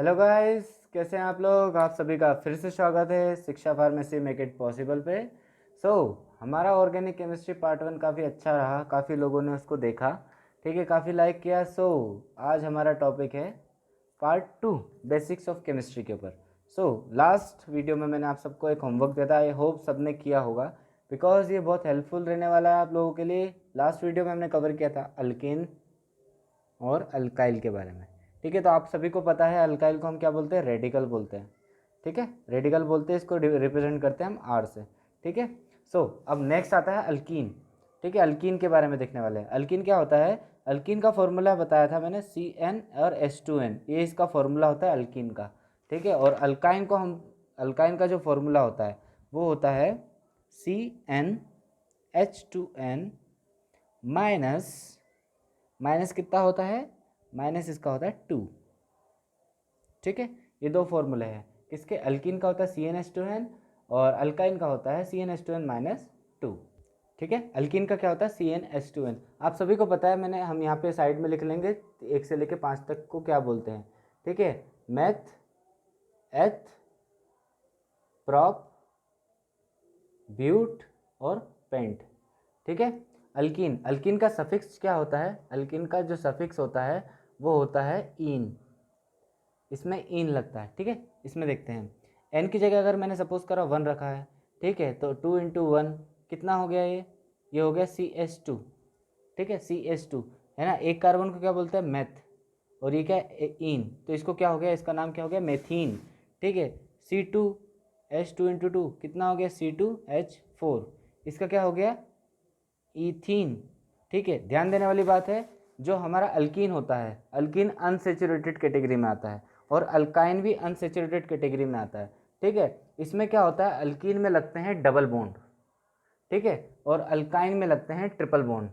Hello guys, कैसे हैं आप लोग। आप सभी का फिर से स्वागत है शिक्षा फार्मेसी मेक इट पॉसिबल पे। सो हमारा ऑर्गेनिक केमिस्ट्री पार्ट 1 काफ़ी अच्छा रहा, काफ़ी लोगों ने उसको देखा, ठीक है, काफ़ी लाइक किया। आज हमारा टॉपिक है पार्ट 2 बेसिक्स ऑफ केमिस्ट्री के ऊपर। लास्ट वीडियो में मैंने आप सबको एक होमवर्क दिया था, आई होप सबने किया होगा बिकॉज ये बहुत हेल्पफुल रहने वाला है आप लोगों के लिए। लास्ट वीडियो में हमने कवर किया था अल्केन और अल्काइल के बारे में, ठीक है। तो आप सभी को पता है अल्काइल को हम क्या बोलते हैं, रेडिकल बोलते हैं, ठीक है, रेडिकल बोलते हैं, इसको रिप्रेजेंट करते हैं हम आर से, ठीक है। अब नेक्स्ट आता है अल्कीन, ठीक है। अल्कीन के बारे में देखने वाले हैं। अल्कीन क्या होता है, अल्कीन का फॉर्मूला बताया था मैंने CN और H2N, ये इसका फॉर्मूला होता है अल्कीन का, ठीक है। और अल्काइन का जो फॉर्मूला होता है वो होता है CnH2n माइनस, माइनस कितना होता है, माइनस इसका होता है 2, ठीक है। ये दो फॉर्मूले हैं किसके, अल्कीन का होता है CnH2n और अल्काइन का होता है CnH2n माइनस 2, ठीक है। अल्कीन का क्या होता है CnH2n, आप सभी को पता है, हम यहाँ पे साइड में लिख लेंगे 1 से लेकर 5 तक को क्या बोलते हैं, ठीक है। मैथ, एथ, प्रॉप, ब्यूट और पेंट, ठीक है। अल्कीन, अल्कीन का सफिक्स क्या होता है, अल्कीन का जो सफिक्स होता है वो होता है इन, इसमें इन लगता है, ठीक है। इसमें देखते हैं एन की जगह अगर मैंने सपोज करा 1 रखा है, ठीक है, तो 2 इंटू 1 कितना हो गया, ये हो गया CH2, ठीक है, CH2 है ना। एक कार्बन को क्या बोलते हैं, मेथ, और ये क्या है इन, तो इसको क्या हो गया, इसका नाम क्या हो गया, मेथीन, ठीक है। C2H2 इंटू 2 कितना हो गया, C2H4, इसका क्या हो गया, ईथीन, ठीक है। ध्यान देने वाली बात है, जो हमारा अल्कीन होता है, अल्कीन अनसेचुरेटेड कैटेगरी में आता है और अल्काइन भी अनसेचुरेटेड कैटेगरी में आता है, ठीक है। इसमें क्या होता है, अल्कीन में लगते हैं डबल बॉन्ड, ठीक है, और अल्काइन में लगते हैं ट्रिपल बॉन्ड,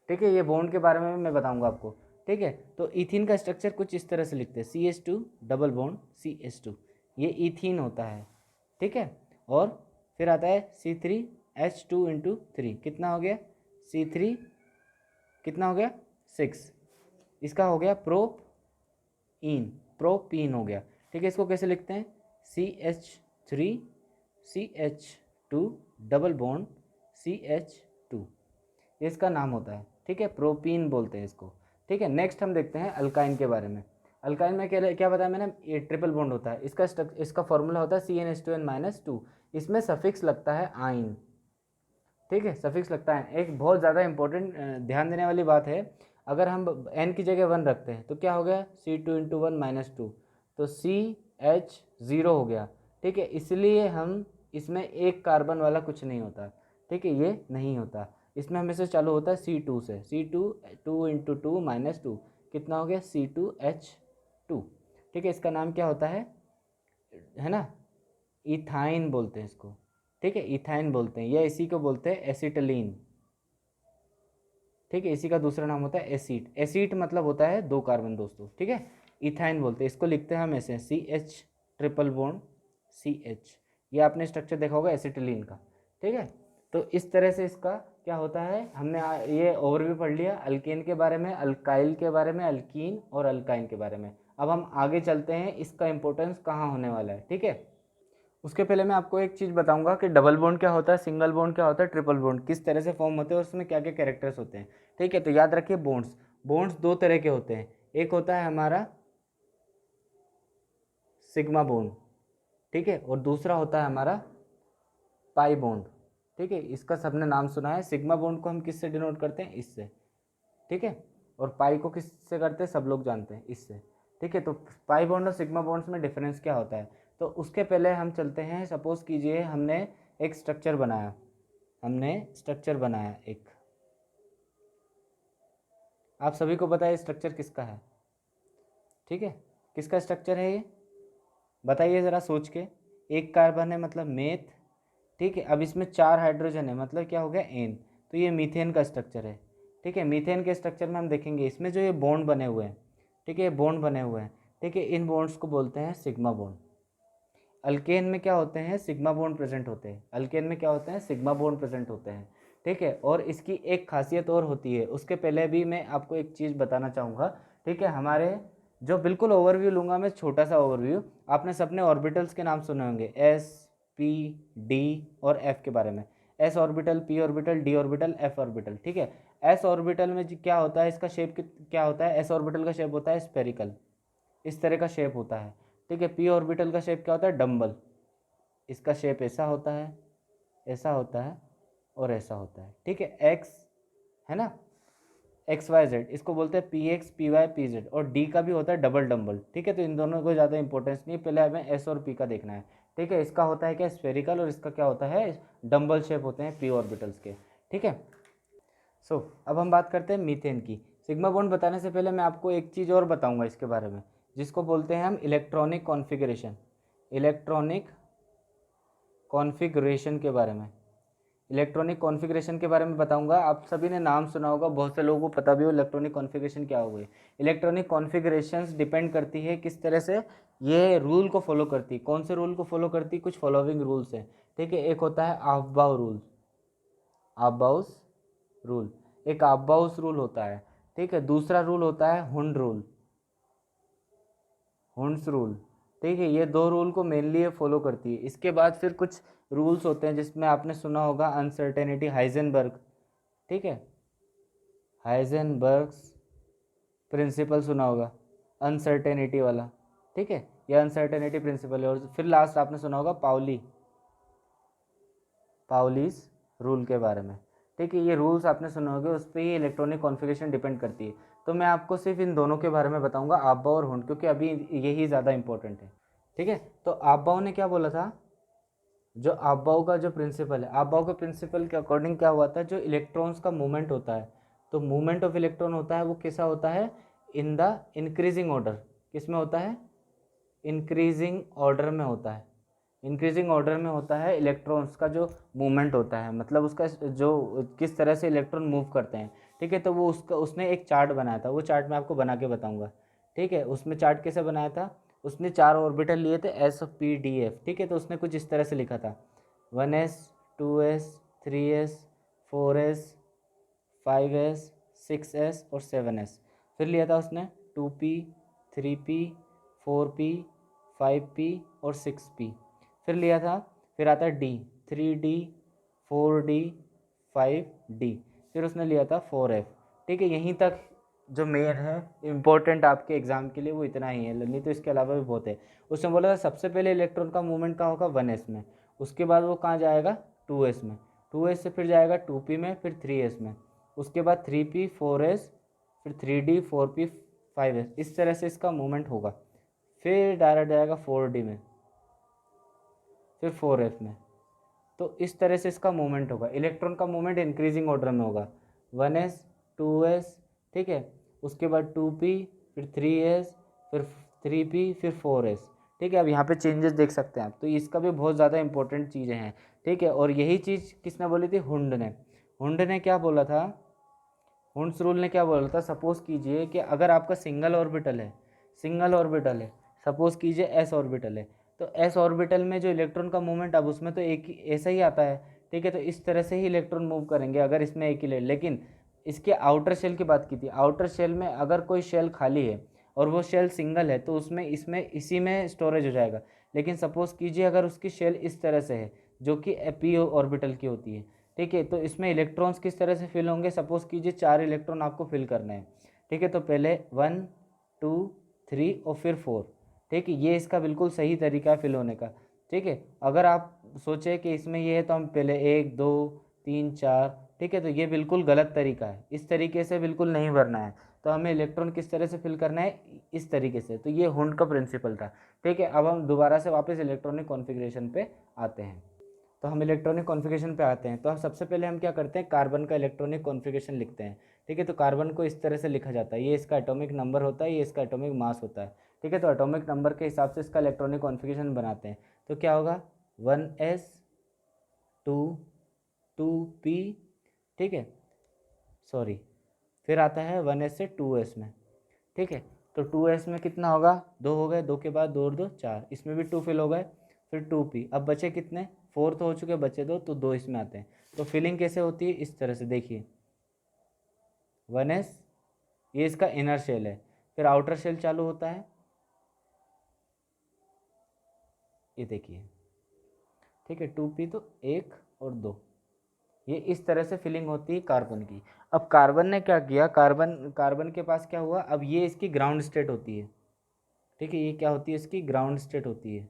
ठीक है। ये बॉन्ड के बारे में मैं बताऊंगा आपको, ठीक है। तो इथीन का स्ट्रक्चर कुछ इस तरह से लिखते हैं, CH2 डबल बॉन्ड CH2, ये इथीन होता है, ठीक है। और फिर आता है C3H2 इंटू 3 कितना हो गया, C3 कितना हो गया 6, इसका हो गया प्रोपीन हो गया, ठीक है। इसको कैसे लिखते हैं, CH3CH2 डबल बॉन्ड CH2, ये इसका नाम होता है, ठीक है, प्रोपीन बोलते हैं इसको, ठीक है। नेक्स्ट हम देखते हैं अल्काइन के बारे में। अल्काइन में क्या क्या बताया मैंने, ये ट्रिपल बॉन्ड होता है, इसका फॉर्मूला होता है CnH2n माइनस 2, इसमें सफिक्स लगता है आइन, ठीक है, सफिक्स लगता है। एक बहुत ज़्यादा इंपॉर्टेंट ध्यान देने वाली बात है, अगर हम n की जगह 1 रखते हैं तो क्या हो गया, C2 इंटू 1 माइनस 2, तो CH0 हो गया, ठीक है। इसलिए हम इसमें एक कार्बन वाला कुछ नहीं होता, ठीक है, ये नहीं होता, इसमें हमेशा चालू होता है C2 से, C2 2 इंटू 2 माइनस 2 कितना हो गया, C2H2, ठीक है। इसका नाम क्या होता है ना, इथाइन बोलते हैं इसको, ठीक है, इथाइन बोलते हैं, या इसी को बोलते हैं एसिटिलीन, ठीक है। इसी का दूसरा नाम होता है एसीट, एसीट मतलब होता है 2 कार्बन दोस्तों, ठीक है। इथाइन बोलते हैं इसको, लिखते हैं हम ऐसे CH ट्रिपल बॉन्ड CH, ये आपने स्ट्रक्चर देखा होगा एसिटिलीन का, ठीक है। तो इस तरह से इसका क्या होता है, हमने ये ओवरव्यू पढ़ लिया अल्केन के बारे में, अल्काइल के बारे में, अल्कीन और अल्काइन के बारे में। अब हम आगे चलते हैं, इसका इंपॉर्टेंस कहाँ होने वाला है, ठीक है। उसके पहले मैं आपको एक चीज़ बताऊंगा कि डबल बॉन्ड क्या होता है, सिंगल बॉन्ड क्या होता है, ट्रिपल बॉन्ड किस तरह से फॉर्म होते हैं और उसमें क्या क्या कैरेक्टर्स होते हैं, ठीक है। तो याद रखिए, बॉन्ड्स बॉन्ड्स 2 तरह के होते हैं, एक होता है हमारा सिग्मा बॉन्ड, ठीक है, और दूसरा होता है हमारा पाई बॉन्ड, ठीक है। इसका सबने नाम सुना है, सिग्मा बॉन्ड को हम किससे डिनोट करते हैं, इससे, ठीक है, और पाई को किससे करते हैं, सब लोग जानते हैं, इससे, ठीक है। तो पाई बॉन्ड और सिग्मा बॉन्ड्स में डिफरेंस क्या होता है, तो उसके पहले हम चलते हैं, सपोज कीजिए हमने एक स्ट्रक्चर बनाया, एक, आप सभी को पता है स्ट्रक्चर किसका है, ठीक है, किसका स्ट्रक्चर है ये, बताइए ज़रा सोच के। एक कार्बन है मतलब मेथ, ठीक है। अब इसमें 4 हाइड्रोजन है मतलब क्या हो गया एन, तो ये मीथेन का स्ट्रक्चर है, ठीक है। मीथेन के स्ट्रक्चर में हम देखेंगे इसमें जो ये बॉन्ड बने हुए हैं, ठीक है, बॉन्ड बने हुए हैं, ठीक है, इन बॉन्ड्स को बोलते हैं सिग्मा बॉन्ड। अल्केन में क्या होते हैं, सिग्मा बॉन्ड प्रेजेंट होते हैं, अल्केन में क्या होते हैं, सिग्मा बॉन्ड प्रेजेंट होते हैं, ठीक है। और इसकी एक खासियत और होती है, उसके पहले भी मैं आपको एक चीज़ बताना चाहूँगा, ठीक है। हमारे जो बिल्कुल ओवरव्यू लूँगा मैं, छोटा सा ओवरव्यू। आपने सबने ऑर्बिटल्स के नाम सुने होंगे, एस, पी, डी और एफ के बारे में। S orbital, P orbital, D orbital, F orbital, ठीक है। एस ऑर्बिटल में क्या होता है, इसका शेप क्या होता है, एस ऑर्बिटल का शेप होता है स्पेरिकल, इस तरह का शेप होता है, ठीक है। पी ऑर्बिटल का शेप क्या होता है, डम्बल, इसका शेप ऐसा होता है, ऐसा होता है और ऐसा होता है, ठीक है। एक्स है ना, एक्स वाई जेड, इसको बोलते हैं P X, P Y, P Z. और डी का भी होता है डबल डम्बल, ठीक है। तो इन दोनों को ज़्यादा इंपॉर्टेंस नहीं है, पहले हमें एस और पी का देखना है, ठीक है। इसका होता है क्या, स्फेरिकल, और इसका क्या होता है, डम्बल शेप होते हैं पी ऑर्बिटल्स के, ठीक है। सो अब हम बात करते हैं मीथेन की। सिग्मा बॉन्ड बताने से पहले मैं आपको एक चीज़ और बताऊंगा इसके बारे में, जिसको बोलते हैं हम इलेक्ट्रॉनिक कॉन्फ़िगरेशन। इलेक्ट्रॉनिक कॉन्फ़िगरेशन के बारे में, इलेक्ट्रॉनिक कॉन्फ़िगरेशन के बारे में बताऊंगा। आप सभी ने नाम सुना होगा, बहुत से लोगों को पता भी हो इलेक्ट्रॉनिक कॉन्फ़िगरेशन क्या हुआ है। इलेक्ट्रॉनिक कॉन्फ़िगरेशंस डिपेंड करती है किस तरह से ये रूल को फॉलो करती, कौन से रूल को फॉलो करती, कुछ फॉलोइंग रूल्स हैं, ठीक है। एक होता है आफबाउ रूल, आफबाउस रूल, एक आफबाउस रूल होता है, ठीक है। दूसरा रूल होता है हुंड रूल, हुंड्स रूल, ठीक है। ये दो रूल को मेनली ये फॉलो करती है। इसके बाद फिर कुछ रूल्स होते हैं जिसमें आपने सुना होगा अनसर्टेनिटी, हाइजेनबर्ग, ठीक है। हाइजेनबर्ग्स प्रिंसिपल सुना होगा, अनसर्टेनिटी वाला, ठीक है। यह अनसर्टेनिटी प्रिंसिपल है। और फिर लास्ट आपने सुना होगा पाउलीज रूल के बारे में, ठीक है। ये रूल्स आपने सुने होंगे, उस पर ही इलेक्ट्रॉनिक कॉन्फ़िगरेशन डिपेंड करती है। तो मैं आपको सिर्फ इन दोनों के बारे में बताऊंगा, आफबाउ और हुंड, क्योंकि अभी यही ज़्यादा इंपॉर्टेंट है, ठीक है। तो आफबाउ ने क्या बोला था, जो आफबाउ का जो प्रिंसिपल है, आफबाउ के प्रिंसिपल के अकॉर्डिंग क्या हुआ था, जो इलेक्ट्रॉन्स का मूवमेंट होता है, तो मूवमेंट ऑफ इलेक्ट्रॉन होता है वो कैसा होता है, इन द इंक्रीजिंग ऑर्डर। किस में होता है, इंक्रीजिंग ऑर्डर में होता है। इंक्रीजिंग ऑर्डर में होता है इलेक्ट्रॉन्स का जो मूवमेंट होता है, मतलब उसका जो किस तरह से इलेक्ट्रॉन मूव करते हैं, ठीक है। तो वो उसने एक चार्ट बनाया था, वो चार्ट मैं आपको बना के बताऊंगा, ठीक है। उसमें चार्ट कैसे बनाया था, उसने 4 ऑर्बिटल लिए थे, एस, पी, डी, एफ, ठीक है। तो उसने कुछ इस तरह से लिखा था, 1s, 2s, 3s, 4s, 5s, 6s और 7s। फिर लिया था उसने 2p, 3p, 4p, 5p और 6p। फिर लिया था, फिर आता है डी, 3d, 4d, 5d। फिर उसने लिया था 4f, ठीक है। यहीं तक जो मेन है इम्पोर्टेंट आपके एग्जाम के लिए वो इतना ही है, नहीं तो इसके अलावा भी बहुत है। उसने बोला था सबसे पहले इलेक्ट्रॉन का मूवमेंट कहाँ होगा, 1s में, उसके बाद वो कहाँ जाएगा, 2s में, 2s से फिर जाएगा 2p में, फिर 3s में, उसके बाद 3p, 4s, फिर 3d, 4p, 5s। इस तरह से इसका मूवमेंट होगा। फिर डायरेक्ट जाएगा 4d में, फिर 4f में। तो इस तरह से इसका मूवमेंट होगा, इलेक्ट्रॉन का मूवमेंट इंक्रीजिंग ऑर्डर में होगा, 1s, 2s, ठीक है। उसके बाद 2p, फिर 3s, फिर 3p, फिर 4s, ठीक है। अब यहाँ पे चेंजेस देख सकते हैं आप, तो इसका भी बहुत ज़्यादा इंपॉर्टेंट चीज़ें हैं, ठीक है। और यही चीज़ किसने बोली थी, हुंड ने। हुंड ने क्या बोला था, हुंड्स रूल ने क्या बोला था, सपोज कीजिए कि अगर आपका सिंगल ऑर्बिटल है, सिंगल ऑर्बिटल है, सपोज कीजिए एस ऑर्बिटल है, तो एस ऑर्बिटल में जो इलेक्ट्रॉन का मूवमेंट, अब उसमें तो एक ही ऐसा ही आता है, ठीक है। तो इस तरह से ही इलेक्ट्रॉन मूव करेंगे अगर इसमें एक ही ले, लेकिन इसके आउटर शेल की बात की थी, आउटर शेल में अगर कोई शेल खाली है और वो शेल सिंगल है, तो उसमें इसमें इसी में स्टोरेज हो जाएगा। लेकिन सपोज कीजिए अगर उसकी शेल इस तरह से है, जो कि पी ऑर्बिटल की होती है, ठीक है। तो इसमें इलेक्ट्रॉन्स किस तरह से फिल होंगे, सपोज कीजिए 4 इलेक्ट्रॉन आपको फिल करने हैं, ठीक है। तो पहले 1, 2, 3 और फिर 4, ठीक है। ये इसका बिल्कुल सही तरीका है फिल होने का, ठीक है। अगर आप सोचे कि इसमें ये है तो हम पहले 1, 2, 3, 4, ठीक है, तो ये बिल्कुल गलत तरीका है, इस तरीके से बिल्कुल नहीं भरना है। तो हमें इलेक्ट्रॉन किस तरह से फिल करना है, इस तरीके से। तो ये हुंड का प्रिंसिपल था, ठीक है। अब हम दोबारा से वापस इलेक्ट्रॉनिक कॉन्फ़िगरेशन पे आते हैं। तो हम इलेक्ट्रॉनिक कॉन्फ़िगरेशन पे आते हैं। तो हम सबसे पहले हम क्या करते हैं, कार्बन का इलेक्ट्रॉनिक कॉन्फ़िगरेशन लिखते हैं, ठीक है। तो कार्बन को इस तरह से लिखा जाता है, ये इसका एटॉमिक नंबर होता है, ये इसका एटॉमिक मास होता है, ठीक है। तो एटॉमिक नंबर के हिसाब से इसका इलेक्ट्रॉनिक कॉन्फ़िगरेशन बनाते हैं। तो क्या होगा, 1s, 2, 2p, ठीक है, सॉरी, फिर आता है 1s से 2s में, ठीक है। तो 2s में कितना होगा, 2 हो गए, 2 के बाद 2 और 2 4, इसमें भी 2 फिल हो गए। फिर 2p, अब बचे कितने, 4 तो हो चुके, बचे 2, तो 2 इसमें आते हैं। तो फिलिंग कैसे होती है, इस तरह से देखिए, 1s, ये इसका इनर शेल है, फिर आउटर शेल चालू होता है, ये देखिए, ठीक है, 2p तो 1 और 2, ये इस तरह से फिलिंग होती है कार्बन की। अब कार्बन ने क्या किया, कार्बन के पास क्या हुआ, अब ये इसकी ग्राउंड स्टेट होती है, ठीक है, ये क्या होती है, इसकी ग्राउंड स्टेट होती है,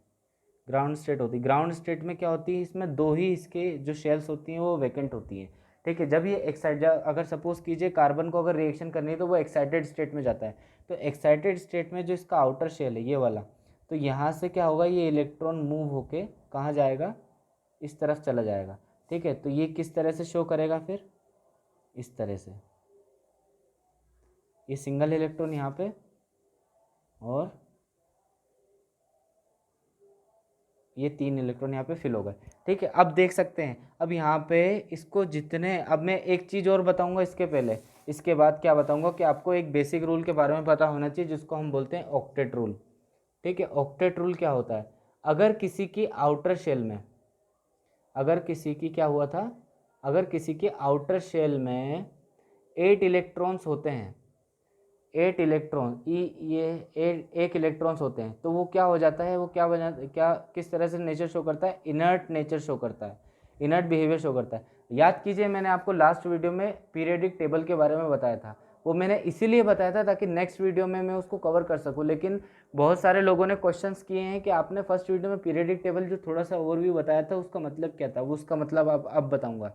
ग्राउंड स्टेट में क्या होती है, इसमें दो ही इसके जो शेल्स होती हैं वो वैकेंट होती हैं, ठीक है। जब ये अगर सपोज कीजिए कार्बन को अगर रिएक्शन करनी है तो वो एक्साइटेड स्टेट में जाता है, तो एक्साइटेड स्टेट में जो इसका आउटर शेल है ये वाला, तो यहाँ से क्या होगा, ये इलेक्ट्रॉन मूव होके कहाँ जाएगा, इस तरफ चला जाएगा, ठीक है। तो ये किस तरह से शो करेगा, फिर इस तरह से, ये सिंगल इलेक्ट्रॉन यहाँ पे और ये 3 इलेक्ट्रॉन यहाँ पे फिल हो गए, ठीक है। अब देख सकते हैं, अब यहाँ पे इसको जितने, अब मैं एक चीज़ और बताऊंगा इसके पहले, इसके बाद क्या बताऊंगा कि आपको एक बेसिक रूल के बारे में पता होना चाहिए जिसको हम बोलते हैं ऑक्टेट रूल, ठीक है। ऑक्टेट रूल क्या होता है, अगर किसी की आउटर शेल में, अगर किसी की क्या हुआ था, अगर किसी के आउटर शेल में 8 इलेक्ट्रॉन्स होते हैं, 8 इलेक्ट्रॉन ये 1 इलेक्ट्रॉन्स होते हैं, तो वो क्या हो जाता है, वो क्या बना, क्या किस तरह से नेचर शो करता है, इनर्ट नेचर शो करता है, इनर्ट बिहेवियर शो करता है। याद कीजिए मैंने आपको लास्ट वीडियो में पीरियडिक टेबल के बारे में बताया था, वो मैंने इसीलिए बताया था ताकि नेक्स्ट वीडियो में मैं उसको कवर कर सकूं, लेकिन बहुत सारे लोगों ने क्वेश्चंस किए हैं कि आपने फर्स्ट वीडियो में पीरियडिक टेबल जो थोड़ा सा ओवरव्यू बताया था उसका मतलब क्या था, वो उसका मतलब अब बताऊंगा,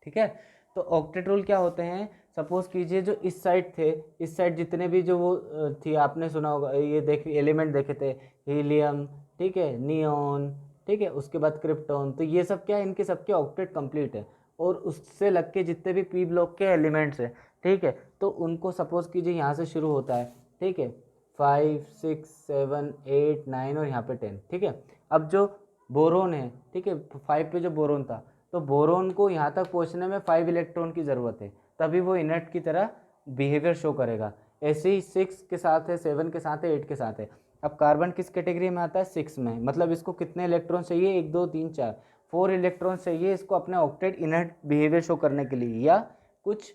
ठीक है। तो ऑक्टेट रूल क्या होते हैं, सपोज कीजिए जो इस साइड थे, इस साइड जितने भी जो वो थी, आपने सुना होगा, ये देख एलिमेंट देखे थे, हीलियम, ठीक है, नियॉन, ठीक है, उसके बाद क्रिप्टॉन, तो ये सब क्या है, इनके सबके ऑक्टेट कंप्लीट है, और उससे लग के जितने भी पी ब्लॉक के एलिमेंट्स हैं, ठीक है, तो उनको सपोज कीजिए यहाँ से शुरू होता है, ठीक है, 5 6 7 8 9 और यहाँ पे 10, ठीक है। अब जो बोरोन है, ठीक है, 5 पे जो बोरोन था, तो बोरोन को यहाँ तक पहुँचने में 5 इलेक्ट्रॉन की ज़रूरत है, तभी वो इनर्ट की तरह बिहेवियर शो करेगा। ऐसे ही 6 के साथ है, 7 के साथ है, 8 के साथ है। अब कार्बन किस कैटेगरी में आता है, 6 में, मतलब इसको कितने इलेक्ट्रॉन चाहिए, 1 2 3 4 4 इलेक्ट्रॉन चाहिए इसको अपने ऑक्टेट इनर्ट बिहेवियर शो करने के लिए, या कुछ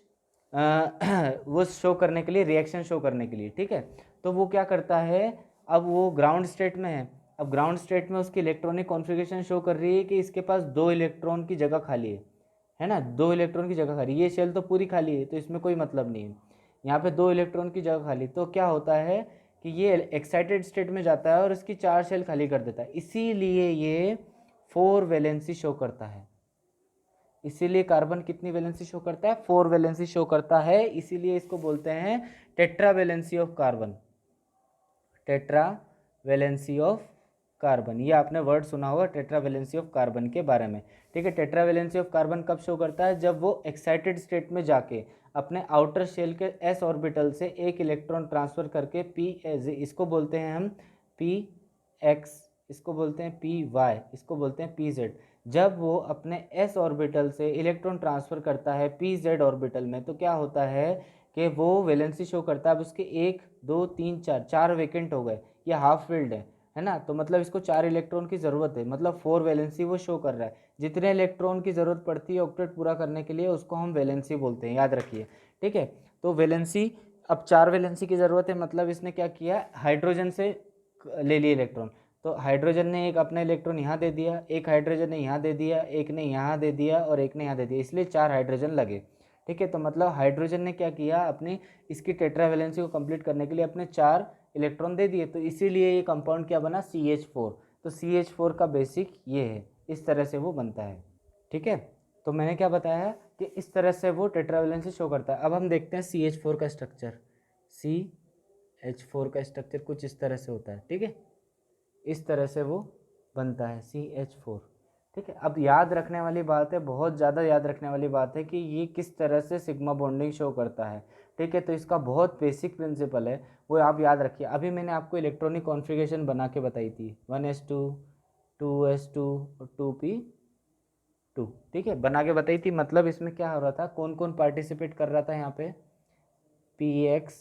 वो शो करने के लिए, रिएक्शन शो करने के लिए, ठीक है। तो वो क्या करता है, अब वो ग्राउंड स्टेट में है, अब ग्राउंड स्टेट में उसकी इलेक्ट्रॉनिक कॉन्फ़िगरेशन शो कर रही है कि इसके पास 2 इलेक्ट्रॉन की जगह खाली है ना, 2 इलेक्ट्रॉन की जगह खाली, ये शेल तो पूरी खाली है तो इसमें कोई मतलब नहीं है, यहाँ पे 2 इलेक्ट्रॉन की जगह खाली, तो क्या होता है कि ये एक्साइटेड स्टेट में जाता है और इसकी 4 शेल खाली कर देता है, इसीलिए ये 4 वैलेंसी शो करता है। इसीलिए कार्बन कितनी वैलेंसी शो करता है, 4 वैलेंसी शो करता है, इसीलिए इसको बोलते हैं tetra valency of carbon, tetra valency of carbon, ये आपने वर्ड सुना होगा टेट्रा वैलेंसी ऑफ कार्बन के बारे में, ठीक है। टेट्रा वैलेंसी ऑफ कार्बन कब शो करता है, जब वो एक्साइटेड स्टेट में जाके अपने आउटर शेल के s ऑर्बिटल से एक इलेक्ट्रॉन ट्रांसफर करके इसको बोलते हैं हम px, इसको बोलते हैं py, इसको बोलते हैं pz, जब वो अपने s ऑर्बिटल से इलेक्ट्रॉन ट्रांसफर करता है pz ऑर्बिटल में, तो क्या होता है कि वो वैलेंसी शो करता है। अब उसके 1 2 3 4 वैकेंट हो गए, ये हाफ फिल्ड है ना, तो मतलब इसको 4 इलेक्ट्रॉन की ज़रूरत है, मतलब 4 वैलेंसी वो शो कर रहा है। जितने इलेक्ट्रॉन की ज़रूरत पड़ती है ऑक्टेट पूरा करने के लिए उसको हम वैलेंसी बोलते हैं, याद रखिए, ठीक है। तो वैलेंसी, अब 4 वैलेंसी की ज़रूरत है, मतलब इसने क्या किया, हाइड्रोजन से ले लिए इलेक्ट्रॉन, तो हाइड्रोजन ने एक अपना इलेक्ट्रॉन यहाँ दे दिया, एक हाइड्रोजन ने यहाँ दे दिया, एक ने यहाँ दे दिया और एक ने यहाँ दे दिया, इसलिए 4 हाइड्रोजन लगे, ठीक है। तो मतलब हाइड्रोजन ने क्या किया, अपनी इसकी टेट्रा वैलेंसी को कंप्लीट करने के लिए अपने 4 इलेक्ट्रॉन दे दिए, तो इसीलिए ये कंपाउंड क्या बना, CH4। तो CH4 का बेसिक ये है, इस तरह से वो बनता है, ठीक है। तो मैंने क्या बताया कि इस तरह से वो टेट्रा वैलेंसी शो करता है। अब हम देखते हैं CH4 का स्ट्रक्चर, CH4 का स्ट्रक्चर कुछ इस तरह से होता है, ठीक है, इस तरह से वो बनता है CH4, ठीक है। अब याद रखने वाली बात है, बहुत ज़्यादा याद रखने वाली बात है कि ये किस तरह से सिग्मा बॉन्डिंग शो करता है, ठीक है। तो इसका बहुत बेसिक प्रिंसिपल है, वो आप याद रखिए। अभी मैंने आपको इलेक्ट्रॉनिक कॉन्फ़िगरेशन बना के बताई थी, 1s2 2s2 और 2p2, ठीक है, बना के बताई थी। मतलब इसमें क्या हो रहा था, कौन कौन पार्टिसिपेट कर रहा था यहाँ पे, px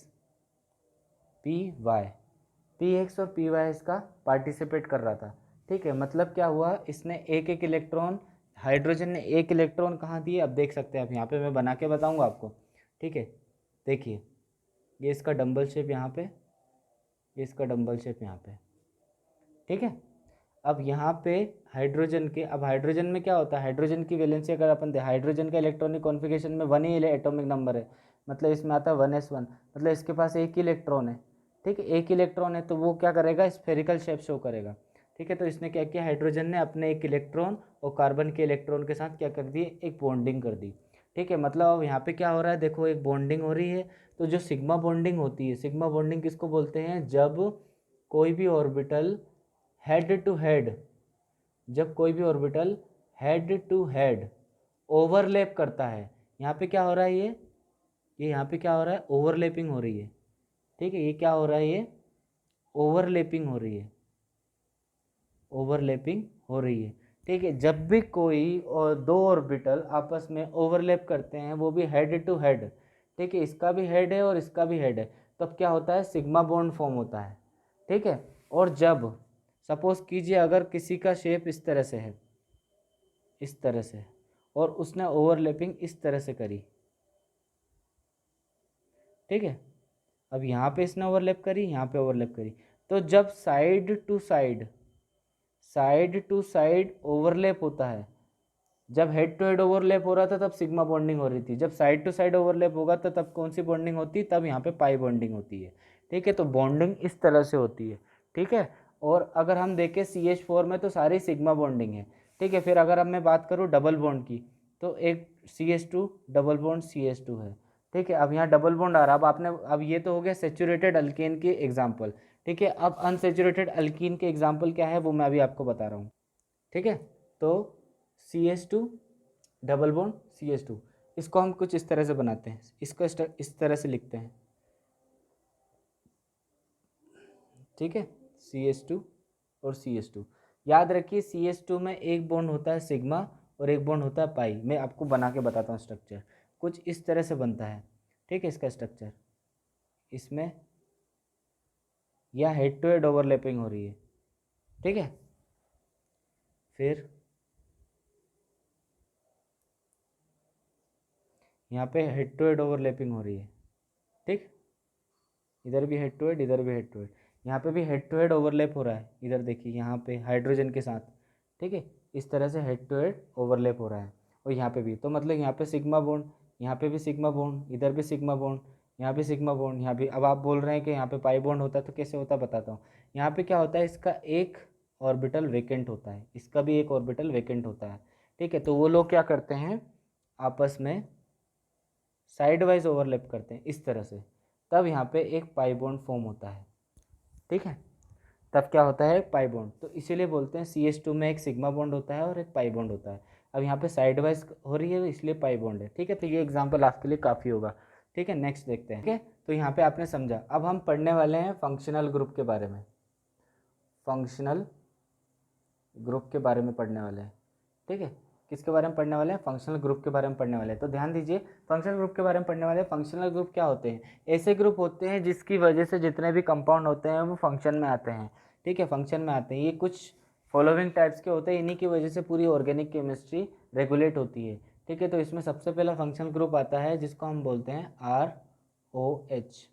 px और py इसका पार्टिसिपेट कर रहा था, ठीक है। मतलब क्या हुआ, इसने एक एक इलेक्ट्रॉन, हाइड्रोजन ने एक इलेक्ट्रॉन कहाँ दिए, अब देख सकते हैं आप यहाँ पे, मैं बना के बताऊंगा आपको, ठीक है। देखिए ये इसका डंबल शेप यहाँ पे, ये इसका डंबल शेप यहाँ पे, ठीक है। अब यहाँ पे हाइड्रोजन के, अब हाइड्रोजन में क्या होता है, हाइड्रोजन की वैलेंसी अगर अपन हाइड्रोजन का इलेक्ट्रॉनिक कॉन्फ़िगरेशन में 1 ही एटॉमिक नंबर है, मतलब इसमें आता है 1s1, मतलब इसके पास एक ही इलेक्ट्रॉन है, ठीक है, एक इलेक्ट्रॉन है, तो वो क्या करेगा, स्फेरिकल शेप शो करेगा, ठीक है। तो इसने क्या किया, हाइड्रोजन ने अपने एक इलेक्ट्रॉन और कार्बन के इलेक्ट्रॉन के साथ क्या कर दिए, एक बॉन्डिंग कर दी, ठीक है। मतलब अब यहाँ पे क्या हो रहा है, देखो एक बॉन्डिंग हो रही है। तो जो सिग्मा बॉन्डिंग होती है, सिग्मा बॉन्डिंग किसको बोलते हैं, जब कोई भी ऑर्बिटल हेड टू हेड, जब कोई भी orbital head to head overlap करता है। यहाँ पे क्या हो रहा है, ये यहाँ पे क्या हो रहा है, ओवरलैपिंग हो रही है, ठीक है। ये क्या हो रहा है, ये ओवरलैपिंग हो रही है, ओवरलैपिंग हो रही है, ठीक है। जब भी कोई और दो ऑर्बिटल आपस में ओवरलैप करते हैं, वो भी हेड टू हेड, ठीक है, इसका भी हेड है और इसका भी हेड है, तब क्या होता है, सिग्मा बॉन्ड फॉर्म होता है, ठीक है। और जब सपोज कीजिए अगर किसी का शेप इस तरह से है, इस तरह से, और उसने ओवरलैपिंग इस तरह से करी, ठीक है। अब यहाँ पे इसने ओवरलैप करी, यहाँ पे ओवरलैप करी, तो जब साइड टू साइड ओवरलैप होता है, जब हेड टू हेड ओवरलैप हो रहा था तब सिग्मा बॉन्डिंग हो रही थी, जब साइड टू साइड ओवरलैप होगा तो तब कौन सी बॉन्डिंग होती है, तब यहाँ पे पाई बॉन्डिंग होती है, ठीक है। तो बॉन्डिंग इस तरह से होती है, ठीक है। और अगर हम देखें CH4 में तो सारी सिग्मा बॉन्डिंग है, ठीक है। फिर अगर अब मैं बात करूँ डबल बॉन्ड की, तो एक CH2 डबल बॉन्ड CH2 है, ठीक है। अब यहाँ डबल बॉन्ड आ रहा, अब आपने, अब ये तो हो गया सेचुरेटेड अल्केन के एग्जाम्पल, ठीक है। अब अनसेचुरेटेड अल्कीन के एग्जाम्पल क्या है वो मैं अभी आपको बता रहा हूँ, ठीक है। तो CH2 डबल बॉन्ड CH2, इसको हम कुछ इस तरह से बनाते हैं, इसको इस तरह से लिखते हैं, ठीक है। CH2 और CH2, याद रखिए CH2 में एक बॉन्ड होता है सिग्मा और एक बॉन्ड होता है पाई। मैं आपको बना के बताता हूँ स्ट्रक्चर, कुछ इस तरह से बनता है, ठीक है। इसका स्ट्रक्चर, इसमें या हेड टू हेड ओवरलैपिंग हो रही है, ठीक है। फिर यहाँ पे हेड टू हेड ओवरलैपिंग हो रही है, ठीक, इधर भी हेड टू हेड, इधर भी हेड टू हेड, यहाँ पे भी हेड टू हेड ओवरलैप हो रहा है, इधर देखिए यहाँ पे हाइड्रोजन के साथ, ठीक है। इस तरह से हेड टू हेड ओवरलैप हो रहा है, और यहाँ पे भी, तो मतलब यहाँ पे सिग्मा बॉन्ड, यहाँ पे भी सिग्मा बॉन्ड, इधर भी सिग्मा बॉन्ड, यहाँ भी सिग्मा बॉन्ड, यहाँ भी। अब आप बोल रहे हैं कि यहाँ पे पाई बॉन्ड होता है, तो कैसे होता है बताता हूँ। यहाँ पे क्या होता है, इसका एक ऑर्बिटल वेकेंट होता है, इसका भी एक ऑर्बिटल वेकेंट होता है, ठीक है। तो वो लोग क्या करते हैं, आपस में साइड वाइज ओवरलैप करते हैं इस तरह से, तब यहाँ पे एक पाई बॉन्ड फॉर्म होता है, ठीक है। तब क्या होता है, पाई बॉन्ड। तो इसीलिए बोलते हैं CH2 में एक सिग्मा बॉन्ड होता है और एक पाई बॉन्ड होता है। अब यहाँ पे साइड वाइज हो रही है इसलिए पाई बॉन्ड है, ठीक है। तो ये एग्जांपल आपके लिए काफ़ी होगा, ठीक है। नेक्स्ट देखते हैं, ठीक है। तो यहाँ पे आपने समझा। अब हम पढ़ने वाले हैं फंक्शनल ग्रुप के बारे में, फंक्शनल ग्रुप के बारे में पढ़ने वाले हैं, ठीक है। किसके बारे में पढ़ने वाले हैं, फंक्शनल ग्रुप के बारे में पढ़ने वाले हैं। तो ध्यान दीजिए, फंक्शनल ग्रुप के बारे में पढ़ने वाले हैं। फंक्शनल ग्रुप क्या होते हैं, ऐसे ग्रुप होते हैं जिसकी वजह से जितने भी कंपाउंड होते हैं वो फंक्शन में आते हैं, ठीक है, फंक्शन में आते हैं। ये कुछ फॉलोइंग टाइप्स के होते हैं, इन्हीं की वजह से पूरी ऑर्गेनिक केमिस्ट्री रेगुलेट होती है, ठीक है। तो इसमें सबसे पहला फंक्शनल ग्रुप आता है जिसको हम बोलते हैं ROH,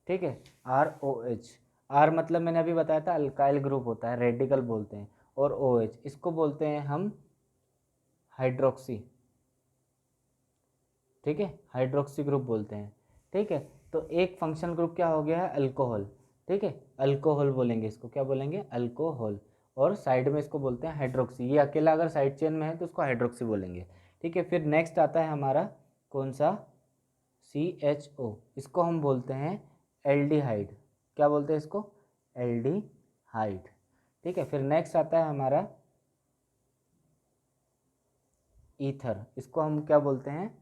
ठीक है, ROH। आर मतलब मैंने अभी बताया था अल्काइल ग्रुप होता है, रेडिकल बोलते हैं, और OH इसको बोलते हैं हम हाइड्रोक्सी, ठीक है, हाइड्रोक्सी ग्रुप बोलते हैं, ठीक है। तो एक फंक्शनल ग्रुप क्या हो गया है, अल्कोहल, ठीक है, अल्कोहल बोलेंगे इसको, क्या बोलेंगे, अल्कोहल। और साइड में इसको बोलते हैं हाइड्रोक्सी, ये अकेला अगर साइड चेन में है तो उसको हाइड्रोक्सी बोलेंगे, ठीक है। फिर नेक्स्ट आता है हमारा कौन सा, CHO, इसको हम बोलते हैं एल्डिहाइड, क्या बोलते हैं इसको, एल्डिहाइड, ठीक है। फिर नेक्स्ट आता है हमारा ईथर, इसको हम क्या बोलते हैं,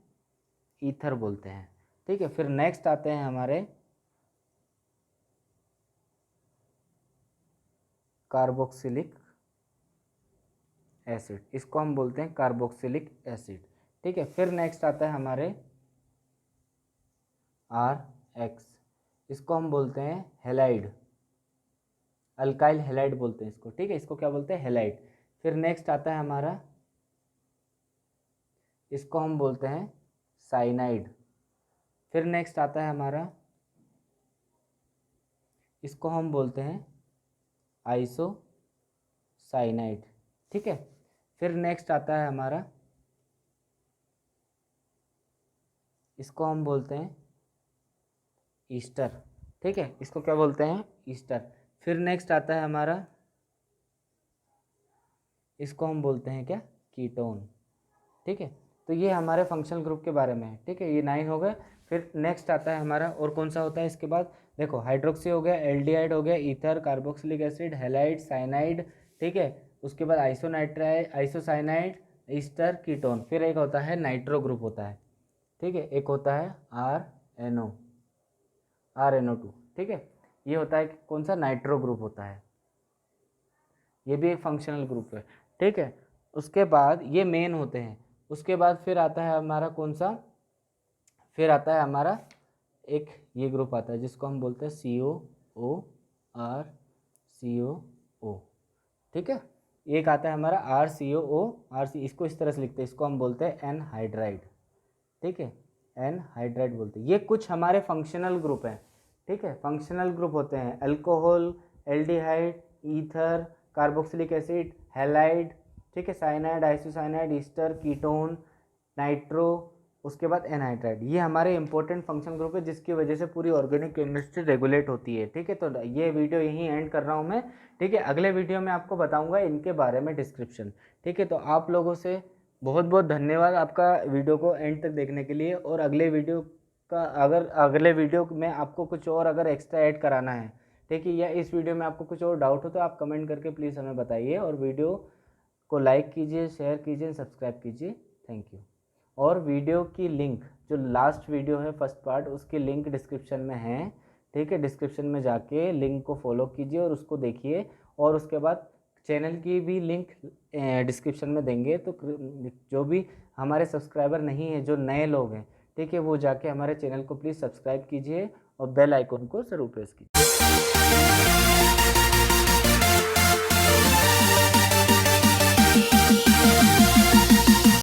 ईथर बोलते हैं, ठीक है। फिर नेक्स्ट आते हैं हमारे कार्बोक्सिलिक एसिड, इसको हम बोलते हैं कार्बोक्सिलिक एसिड, ठीक है। फिर नेक्स्ट आता है हमारे RH, इसको हम बोलते हैं हेलाइड, अल्काइल हेलाइड बोलते हैं इसको, ठीक है, इसको क्या बोलते हैं, हेलाइड। फिर नेक्स्ट आता है हमारा, इसको हम बोलते हैं साइनाइड। फिर नेक्स्ट आता है हमारा इसको हम बोलते हैं आइसोसाइनाइड, ठीक है। फिर नेक्स्ट आता है हमारा, इसको हम बोलते हैं ईस्टर, ठीक है, इसको क्या बोलते हैं, ईस्टर। फिर नेक्स्ट आता है हमारा, इसको हम बोलते हैं क्या, कीटोन, ठीक है। तो ये हमारे फंक्शनल ग्रुप के बारे में है, ठीक है, ये 9 हो गए। फिर नेक्स्ट आता है हमारा, और कौन सा होता है इसके बाद, देखो हाइड्रोक्सी हो गया, एल्डिहाइड हो गया, ether, carboxylic acid, halide, cyanide, ठीक है। उसके बाद आइसोनाइट्राइड, आइसोसाइनाइड, ईस्टर, कीटोन। फिर एक होता है नाइट्रो ग्रुप होता है, ठीक है, एक होता है RNO2, ठीक है। ये होता है कौन सा, नाइट्रो ग्रुप होता है, ये भी एक फंक्शनल ग्रुप है, ठीक है। उसके बाद ये मेन होते हैं। उसके बाद फिर आता है हमारा कौन सा, फिर आता है हमारा एक ये ग्रुप आता है जिसको हम बोलते हैं COO, ठीक है। एक आता है हमारा RCOO, इसको इस तरह से लिखते हैं, इसको हम बोलते हैं एनहाइड्राइड, ठीक है, एनहाइड्राइड बोलते हैं। ये कुछ हमारे फंक्शनल ग्रुप हैं, ठीक है। फंक्शनल ग्रुप होते हैं alcohol, aldehyde, ether, carboxylic acid, halide, ठीक है, cyanide, isocyanide, Easter, ketone, nitro, उसके बाद एनहाइड्राइड। ये हमारे इंपॉर्टेंट फंक्शन ग्रुप है जिसकी वजह से पूरी ऑर्गेनिक केमिस्ट्री रेगुलेट होती है, ठीक है। तो ये वीडियो यहीं एंड कर रहा हूँ मैं, ठीक है। अगले वीडियो में आपको बताऊँगा इनके बारे में डिस्क्रिप्शन, ठीक है। तो आप लोगों से बहुत बहुत धन्यवाद आपका वीडियो को एंड तक देखने के लिए। और अगले वीडियो का, अगर अगले वीडियो में आपको कुछ और अगर एक्स्ट्रा ऐड कराना है, ठीक है, या इस वीडियो में आपको कुछ और डाउट हो तो आप कमेंट करके प्लीज़ हमें बताइए। और वीडियो को लाइक कीजिए, शेयर कीजिए, सब्सक्राइब कीजिए। Thank you. और वीडियो की लिंक, जो लास्ट वीडियो है फर्स्ट पार्ट, उसकी लिंक डिस्क्रिप्शन में है, ठीक है। डिस्क्रिप्शन में जाके लिंक को फॉलो कीजिए और उसको देखिए। और उसके बाद चैनल की भी लिंक डिस्क्रिप्शन में देंगे, तो जो भी हमारे सब्सक्राइबर नहीं है, जो नए लोग हैं, ठीक है, वो जाके हमारे चैनल को प्लीज़ सब्सक्राइब कीजिए और बेल आइकन को ज़रूर प्रेस कीजिए।